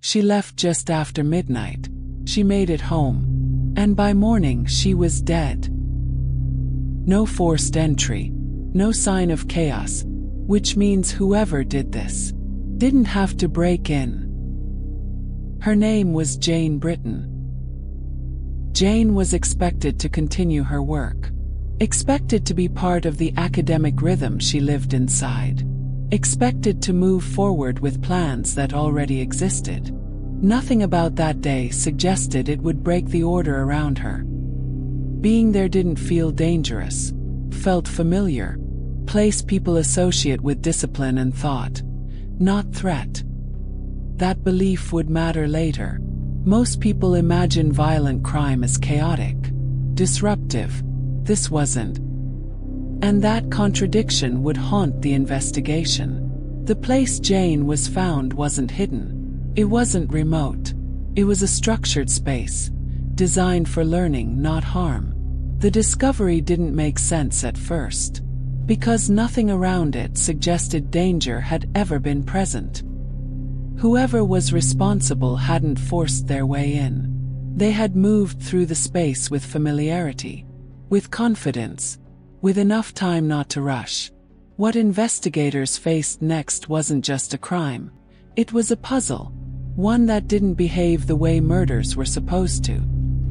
She left just after midnight. She made it home, and by morning she was dead. No forced entry, no sign of chaos, which means whoever did this didn't have to break in. Her name was Jane Britton. Jane was expected to continue her work, expected to be part of the academic rhythm she lived inside, expected to move forward with plans that already existed. Nothing about that day suggested it would break the order around her. Being there didn't feel dangerous, felt familiar, place people associate with discipline and thought, not threat. That belief would matter later. Most people imagine violent crime as chaotic, disruptive. This wasn't. And that contradiction would haunt the investigation. The place Jane was found wasn't hidden. It wasn't remote. It was a structured space, designed for learning, not harm. The discovery didn't make sense at first, because nothing around it suggested danger had ever been present. Whoever was responsible hadn't forced their way in. They had moved through the space with familiarity, with confidence, with enough time not to rush. What investigators faced next wasn't just a crime. It was a puzzle, one that didn't behave the way murders were supposed to.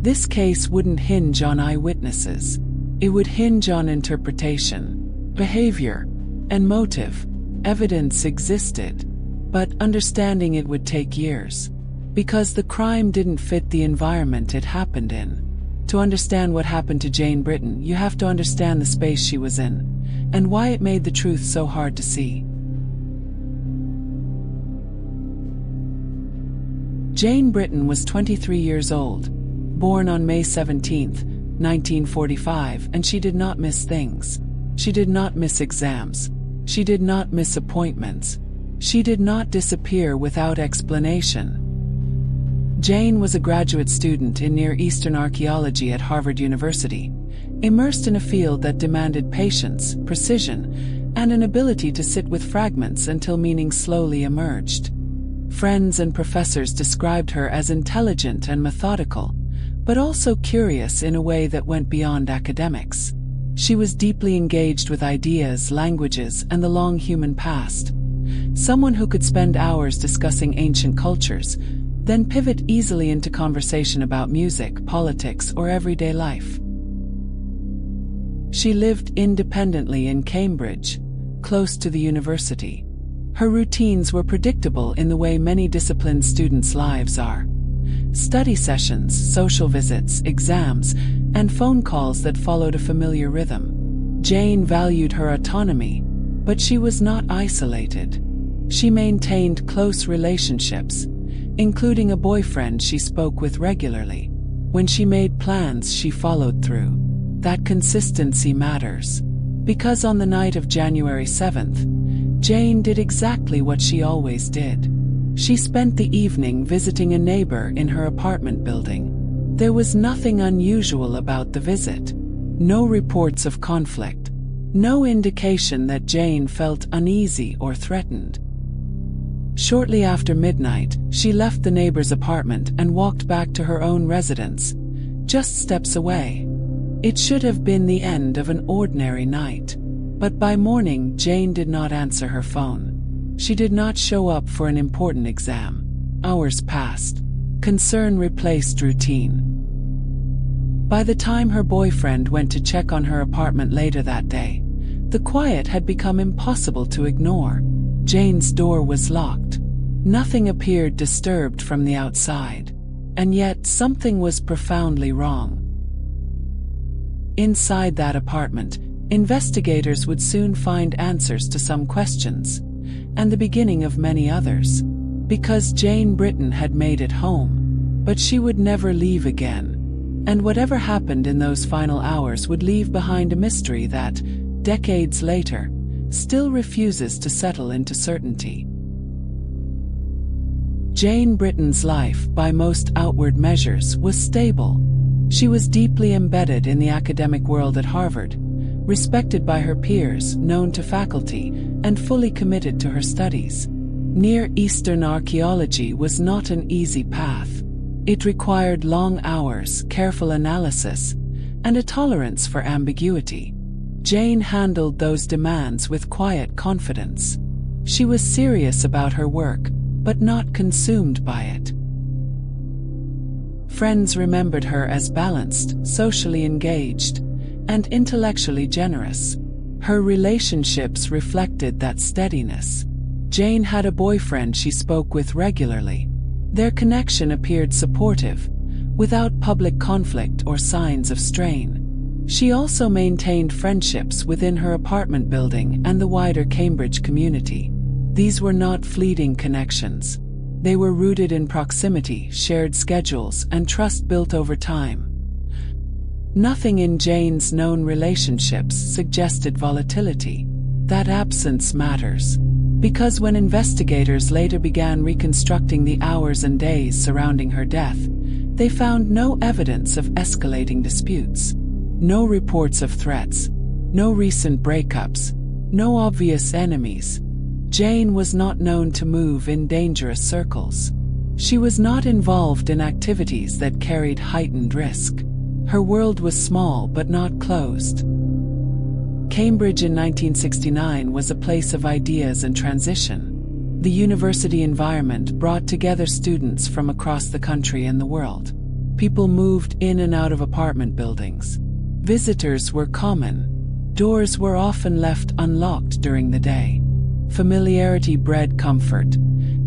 This case wouldn't hinge on eyewitnesses. It would hinge on interpretation, behavior, and motive. Evidence existed, but understanding it would take years, because the crime didn't fit the environment it happened in. To understand what happened to Jane Britton, you have to understand the space she was in, and why it made the truth so hard to see. Jane Britton was 23 years old, born on May 17, 1945, and she did not miss things. She did not miss exams. She did not miss appointments. She did not disappear without explanation. Jane was a graduate student in Near Eastern archaeology at Harvard University, immersed in a field that demanded patience, precision, and an ability to sit with fragments until meaning slowly emerged. Friends and professors described her as intelligent and methodical, but also curious in a way that went beyond academics. She was deeply engaged with ideas, languages, and the long human past. Someone who could spend hours discussing ancient cultures, then pivot easily into conversation about music, politics, or everyday life. She lived independently in Cambridge, close to the university. Her routines were predictable in the way many disciplined students' lives are. Study sessions, social visits, exams, and phone calls that followed a familiar rhythm. Jane valued her autonomy, but she was not isolated. She maintained close relationships, including a boyfriend she spoke with regularly. When she made plans, she followed through. That consistency matters. Because on the night of January 7th, Jane did exactly what she always did. She spent the evening visiting a neighbor in her apartment building. There was nothing unusual about the visit. No reports of conflict. No indication that Jane felt uneasy or threatened. Shortly after midnight, she left the neighbor's apartment and walked back to her own residence, just steps away. It should have been the end of an ordinary night. But by morning, Jane did not answer her phone. She did not show up for an important exam. Hours passed. Concern replaced routine. By the time her boyfriend went to check on her apartment later that day, the quiet had become impossible to ignore. Jane's door was locked. Nothing appeared disturbed from the outside. And yet something was profoundly wrong. Inside that apartment, investigators would soon find answers to some questions, and the beginning of many others. Because Jane Britton had made it home, but she would never leave again. And whatever happened in those final hours would leave behind a mystery that, decades later, still refuses to settle into certainty. Jane Britton's life, by most outward measures, was stable. She was deeply embedded in the academic world at Harvard, respected by her peers, known to faculty, and fully committed to her studies. Near Eastern archaeology was not an easy path. It required long hours, careful analysis, and a tolerance for ambiguity. Jane handled those demands with quiet confidence. She was serious about her work, but not consumed by it. Friends remembered her as balanced, socially engaged, and intellectually generous. Her relationships reflected that steadiness. Jane had a boyfriend she spoke with regularly. Their connection appeared supportive, without public conflict or signs of strain. She also maintained friendships within her apartment building and the wider Cambridge community. These were not fleeting connections. They were rooted in proximity, shared schedules, and trust built over time. Nothing in Jane's known relationships suggested volatility. That absence matters. Because when investigators later began reconstructing the hours and days surrounding her death, they found no evidence of escalating disputes. No reports of threats, no recent breakups, no obvious enemies. Jane was not known to move in dangerous circles. She was not involved in activities that carried heightened risk. Her world was small but not closed. Cambridge in 1969 was a place of ideas and transition. The university environment brought together students from across the country and the world. People moved in and out of apartment buildings. Visitors were common. Doors were often left unlocked during the day. Familiarity bred comfort,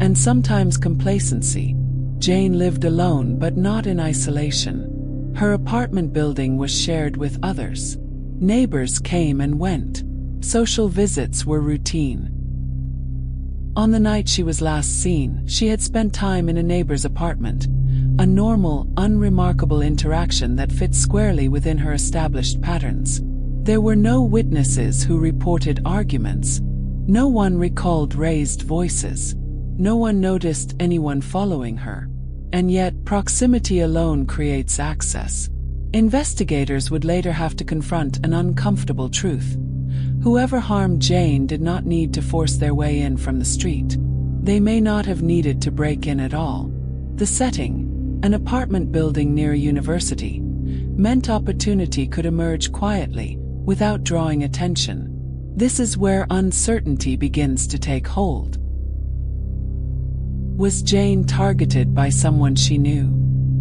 and sometimes complacency. Jane lived alone but not in isolation. Her apartment building was shared with others. Neighbors came and went. Social visits were routine. On the night she was last seen, she had spent time in a neighbor's apartment. A normal, unremarkable interaction that fit squarely within her established patterns. There were no witnesses who reported arguments. No one recalled raised voices. No one noticed anyone following her. And yet, proximity alone creates access. Investigators would later have to confront an uncomfortable truth. Whoever harmed Jane did not need to force their way in from the street. They may not have needed to break in at all. The setting, an apartment building near a university, meant opportunity could emerge quietly, without drawing attention. This is where uncertainty begins to take hold. Was Jane targeted by someone she knew?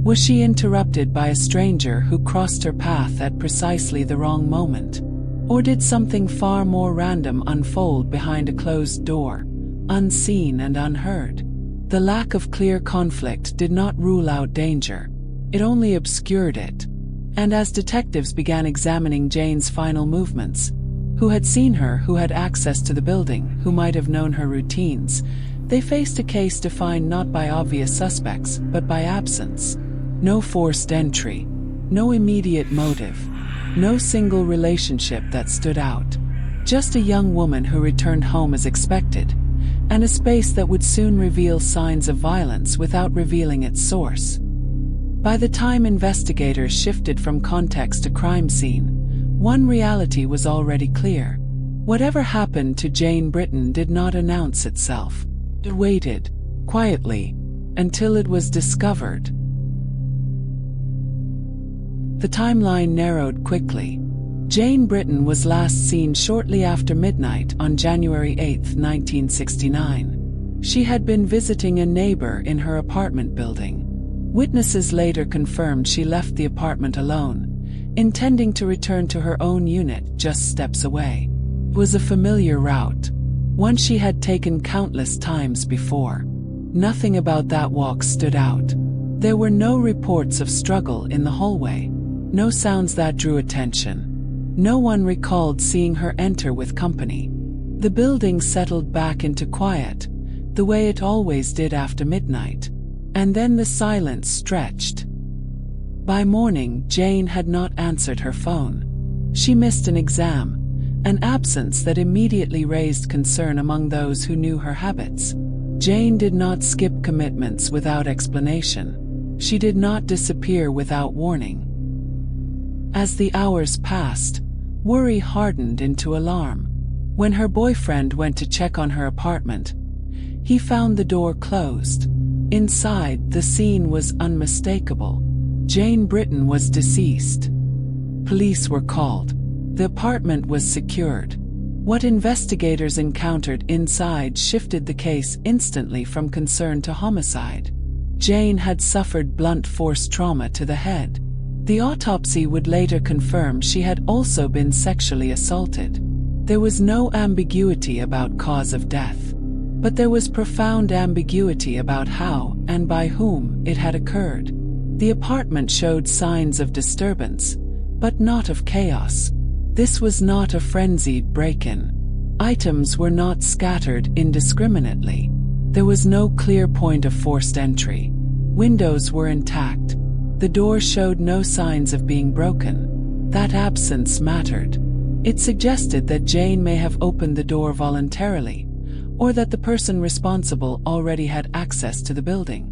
Was she interrupted by a stranger who crossed her path at precisely the wrong moment? Or did something far more random unfold behind a closed door, unseen and unheard? The lack of clear conflict did not rule out danger. It only obscured it. And as detectives began examining Jane's final movements, who had seen her, who had access to the building, who might have known her routines, they faced a case defined not by obvious suspects, but by absence. No forced entry, no immediate motive, no single relationship that stood out. Just a young woman who returned home as expected, and a space that would soon reveal signs of violence without revealing its source. By the time investigators shifted from context to crime scene, one reality was already clear. Whatever happened to Jane Britton did not announce itself. It waited, quietly, until it was discovered. The timeline narrowed quickly. Jane Britton was last seen shortly after midnight on January 8, 1969. She had been visiting a neighbor in her apartment building. Witnesses later confirmed she left the apartment alone, intending to return to her own unit just steps away. It was a familiar route, one she had taken countless times before. Nothing about that walk stood out. There were no reports of struggle in the hallway, no sounds that drew attention. No one recalled seeing her enter with company. The building settled back into quiet, the way it always did after midnight. And then the silence stretched. By morning, Jane had not answered her phone. She missed an exam, an absence that immediately raised concern among those who knew her habits. Jane did not skip commitments without explanation. She did not disappear without warning. As the hours passed, worry hardened into alarm. When her boyfriend went to check on her apartment, He found the door closed. Inside, the scene was unmistakable. Jane Britton was deceased. Police were called. The apartment was secured. What investigators encountered inside shifted the case instantly from concern to homicide. Jane had suffered blunt force trauma to the head. The autopsy would later confirm she had also been sexually assaulted. There was no ambiguity about cause of death, but there was profound ambiguity about how and by whom it had occurred. The apartment showed signs of disturbance, but not of chaos. This was not a frenzied break-in. Items were not scattered indiscriminately. There was no clear point of forced entry. Windows were intact. The door showed no signs of being broken. That absence mattered. It suggested that Jane may have opened the door voluntarily, or that the person responsible already had access to the building.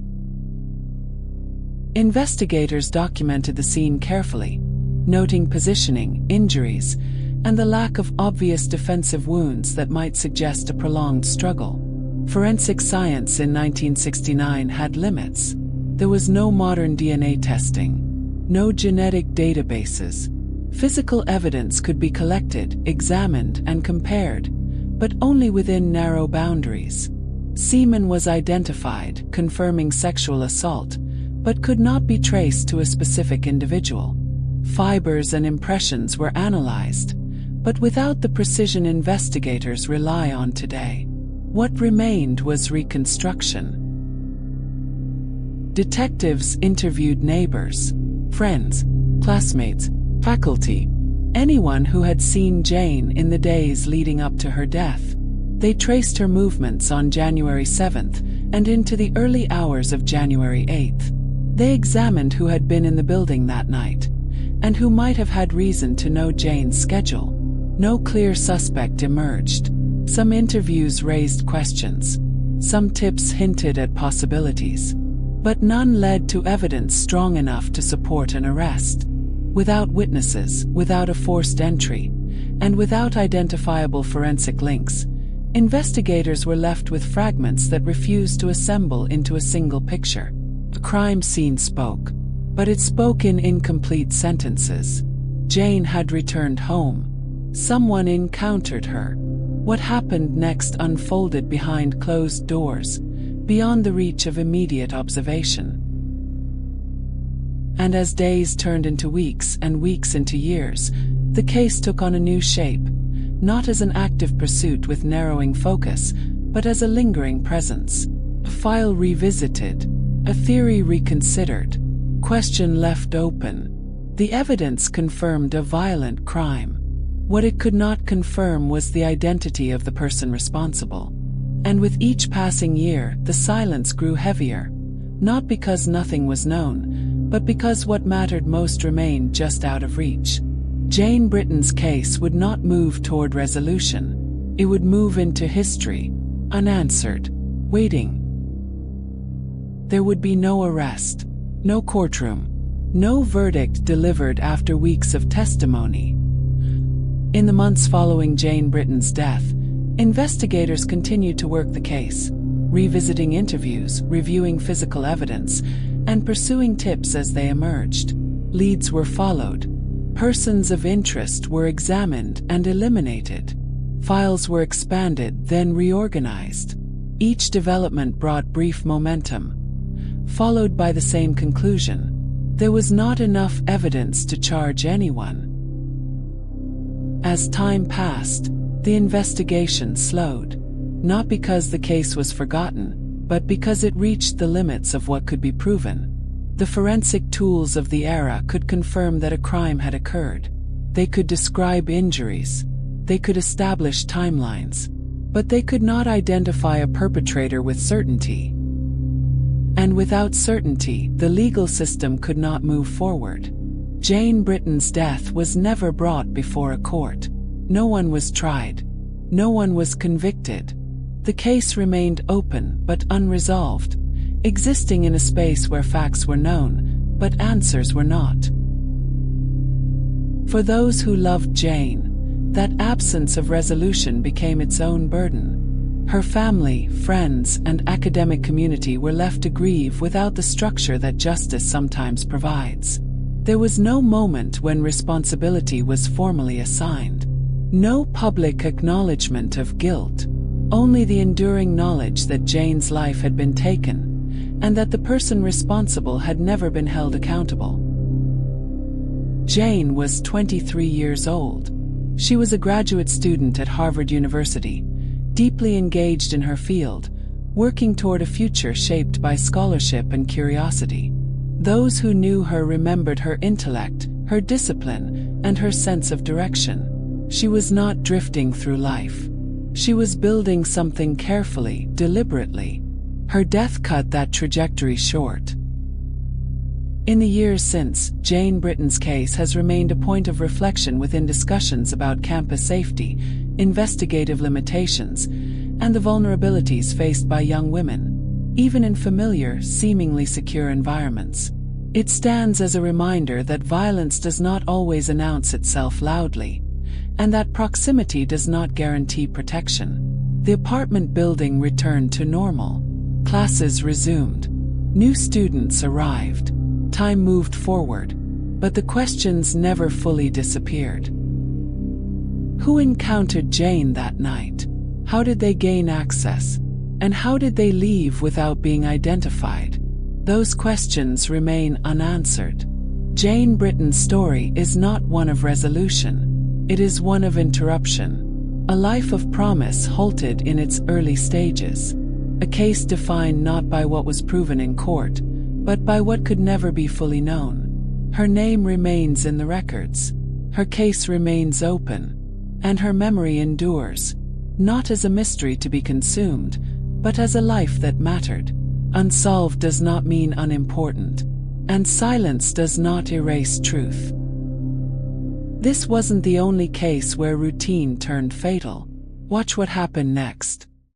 Investigators documented the scene carefully, noting positioning, injuries, and the lack of obvious defensive wounds that might suggest a prolonged struggle. Forensic science in 1969 had limits. There was no modern DNA testing, no genetic databases. Physical evidence could be collected, examined, and compared, but only within narrow boundaries. Semen was identified, confirming sexual assault, but could not be traced to a specific individual. Fibers and impressions were analyzed, but without the precision investigators rely on today. What remained was reconstruction. Detectives interviewed neighbors, friends, classmates, faculty, anyone who had seen Jane in the days leading up to her death. They traced her movements on January 7th and into the early hours of January 8th. They examined who had been in the building that night, and who might have had reason to know Jane's schedule. No clear suspect emerged. Some interviews raised questions. Some tips hinted at possibilities. But none led to evidence strong enough to support an arrest. Without witnesses, without a forced entry, and without identifiable forensic links, investigators were left with fragments that refused to assemble into a single picture. The crime scene spoke, but it spoke in incomplete sentences. Jane had returned home. Someone encountered her. What happened next unfolded behind closed doors, beyond the reach of immediate observation. And as days turned into weeks and weeks into years, the case took on a new shape, not as an active pursuit with narrowing focus, but as a lingering presence. A file revisited, a theory reconsidered, question left open. The evidence confirmed a violent crime. What it could not confirm was the identity of the person responsible. And with each passing year, the silence grew heavier, not because nothing was known, but because what mattered most remained just out of reach. Jane Britton's case would not move toward resolution. It would move into history, unanswered, waiting. There would be no arrest, no courtroom, no verdict delivered after weeks of testimony. In the months following Jane Britton's death, investigators continued to work the case, revisiting interviews, reviewing physical evidence, and pursuing tips as they emerged. Leads were followed. Persons of interest were examined and eliminated. Files were expanded, then reorganized. Each development brought brief momentum, followed by the same conclusion. There was not enough evidence to charge anyone. As time passed, the investigation slowed, not because the case was forgotten, but because it reached the limits of what could be proven. The forensic tools of the era could confirm that a crime had occurred. They could describe injuries. They could establish timelines. But they could not identify a perpetrator with certainty. And without certainty, the legal system could not move forward. Jane Britton's death was never brought before a court. No one was tried. No one was convicted. The case remained open but unresolved, existing in a space where facts were known, but answers were not. For those who loved Jane, that absence of resolution became its own burden. Her family, friends, and academic community were left to grieve without the structure that justice sometimes provides. There was no moment when responsibility was formally assigned. No public acknowledgement of guilt. Only the enduring knowledge that Jane's life had been taken, and that the person responsible had never been held accountable. Jane was 23 years old. She was a graduate student at Harvard University, deeply engaged in her field, working toward a future shaped by scholarship and curiosity. Those who knew her remembered her intellect, her discipline, and her sense of direction. She was not drifting through life. She was building something carefully, deliberately. Her death cut that trajectory short. In the years since, Jane Britton's case has remained a point of reflection within discussions about campus safety, investigative limitations, and the vulnerabilities faced by young women, even in familiar, seemingly secure environments. It stands as a reminder that violence does not always announce itself loudly, and that proximity does not guarantee protection. The apartment building returned to normal. Classes resumed. New students arrived. Time moved forward, but the questions never fully disappeared. Who encountered Jane that night? How did they gain access? And how did they leave without being identified? Those questions remain unanswered. Jane Britton's story is not one of resolution. It is one of interruption. A life of promise halted in its early stages. A case defined not by what was proven in court, but by what could never be fully known. Her name remains in the records. Her case remains open, and her memory endures, not as a mystery to be consumed, but as a life that mattered. Unsolved does not mean unimportant, and silence does not erase truth. This wasn't the only case where routine turned fatal. Watch what happened next.